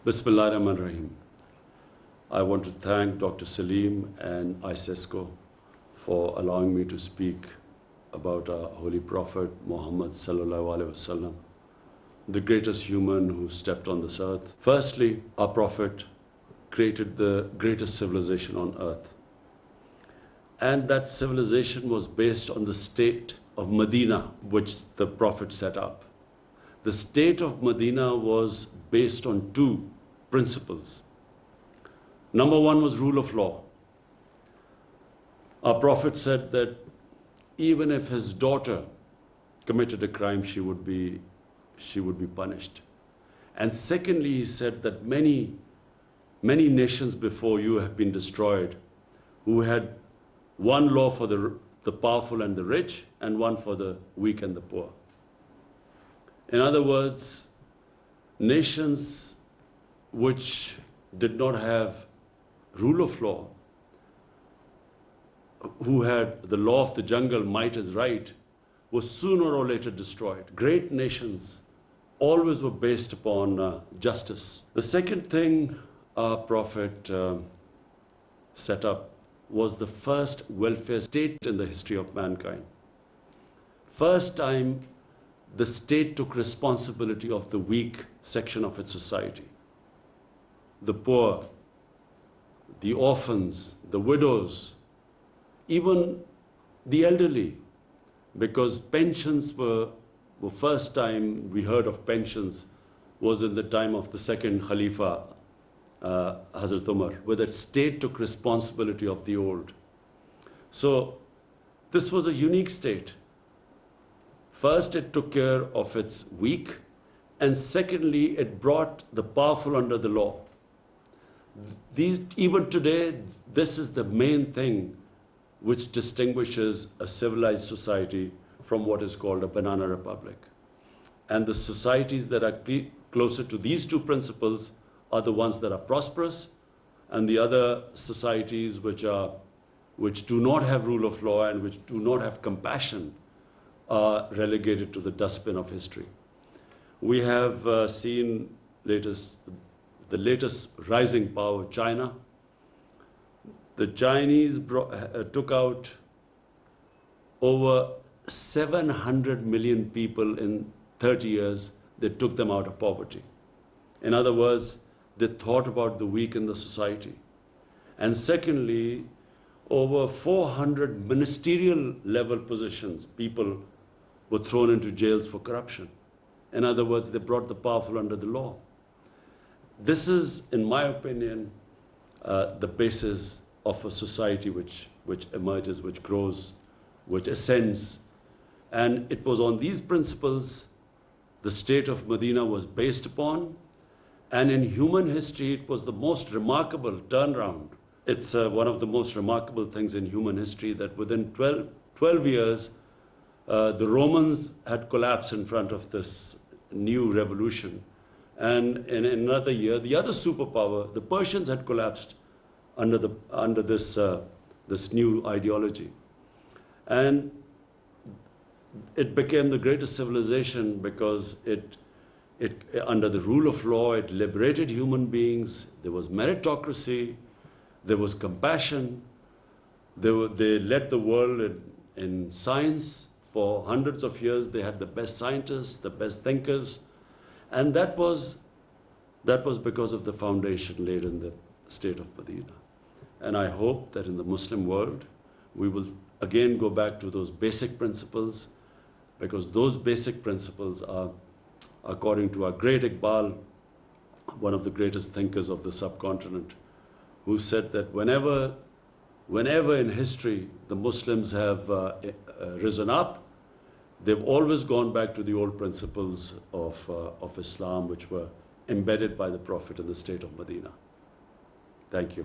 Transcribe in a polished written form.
Bismillah ar-Rahman ar-Rahim. I want to thank Dr. Salim and ICESCO for allowing me to speak about our Holy Prophet Muhammad sallallahu alaihi wasallam, the greatest human who stepped on this earth. Firstly, our Prophet created the greatest civilization on earth. And that civilization was based on the state of Medina, which the Prophet set up. The state of Medina was based on two principles. Number one was rule of law. Our Prophet said that even if his daughter committed a crime, she would be punished. And secondly, he said that many nations before you have been destroyed, who had one law for the powerful and the rich, and one for the weak and the poor. In other words, nations which did not have rule of law, who had the law of the jungle, might is right, were sooner or later destroyed. Great nations always were based upon justice. The second thing our Prophet set up was the first welfare state in the history of mankind. First time the state took responsibility of the weak section of its society. The poor, the orphans, the widows, even the elderly, because pensions were first time we heard of pensions was in the time of the second Khalifa, Hazrat Umar, where the state took responsibility of the old. So this was a unique state. First, it took care of its weak, and secondly, it brought the powerful under the law. Even today, this is the main thing which distinguishes a civilized society from what is called a banana republic. And the societies that are closer to these two principles are the ones that are prosperous, and the other societies which do not have rule of law and which do not have compassion are relegated to the dustbin of history. We have seen the latest rising power, China. The Chinese took out over 700 million people in 30 years. They took them out of poverty. In other words, they thought about the weak in the society. And secondly, over 400 ministerial level positions, people were thrown into jails for corruption. In other words, they brought the powerful under the law. This is, in my opinion, the basis of a society which emerges, which grows, which ascends. And it was on these principles the state of Medina was based upon. And in human history, it was the most remarkable turnaround. It's one of the most remarkable things in human history that within 12 years, the Romans had collapsed in front of this new revolution. And in another year, the other superpower, the Persians, had collapsed under this new ideology. And it became the greatest civilization because under the rule of law, it liberated human beings. There was meritocracy. There was compassion. They led the world in science. For hundreds of years, they had the best scientists, the best thinkers. And that was because of the foundation laid in the state of Medina. And I hope that in the Muslim world, we will again go back to those basic principles, because those basic principles are, according to our great Iqbal, one of the greatest thinkers of the subcontinent, who said that whenever in history the Muslims have risen up, they've always gone back to the old principles of Islam, which were embedded by the Prophet in the state of Medina. Thank you.